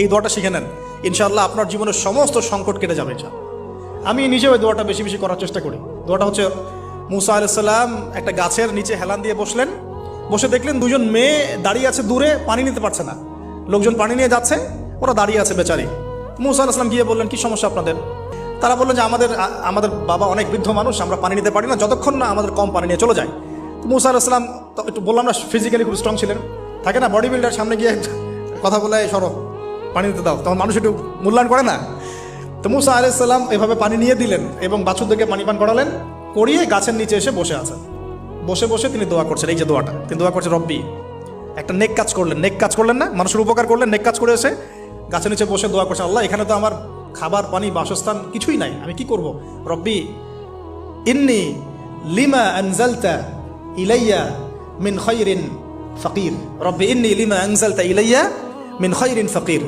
এই দোয়াটা শিখে নেন, ইনশাআল্লাহ আপনার জীবনের সমস্ত সংকট কেটে যাবে। আমি নিজেও এই দোয়াটা বেশি বেশি করার চেষ্টা করি। দোয়াটা হচ্ছে, মুসা আলাইহিস সালাম একটা গাছের নিচে হেলান দিয়ে বসলেন, বসে দেখলেন দুজন মেয়ে দাঁড়িয়ে আছে দূরে, পানি নিতে পারছে না, লোকজন পানি নিয়ে যাচ্ছে, ওরা দাঁড়িয়ে আছে বেচারি। মুসা আলাইহিস সালাম গিয়ে বললেন, কি সমস্যা আপনাদের? তারা বললেন যে আমাদের বাবা অনেক বৃদ্ধ মানুষ, আমরা পানি নিতে পারি না যতক্ষণ না আমাদের কম পানি নিয়ে চলে যায়। তো মুসা আলাইহিস সালাম তো একটু বললাম না, ফিজিক্যালি খুব স্ট্রং ছিলেন, থাকে না বডি বিল্ডার, সামনে গিয়ে কথা বলে সরো পানি দিতে দাও, তখন মানুষ একটু মূল্যায়ন করে না। তো মুসা আলাইহিস সালাম এভাবে পানি নিয়ে দিলেন এবং বাছুরদেরকে পানি পান করালেন, করিয়ে গাছের নিচে এসে বসে আছেন। বসে বসে তিনি দোয়া করছেন, এই যে দোয়াটা তিনি দোয়া করছেন, রব্বি, একটা নেক কাজ করলেন না, মানুষের উপকার করলেন, নেক কাজ করে এসে গাছের নিচে বসে দোয়া করছেন, আল্লাহ এখানে তো আমার খাবার পানি বাসস্থান কিছুই নাই, আমি কি করব? রব্বি ইন্নি লিমা আনজালতা ইলাইয়া মিন খায়রিন ফাকির, রব্বি ইন্নি লিমা আনজালতা ইলাইয়া মিন খায়রিন ফাকির।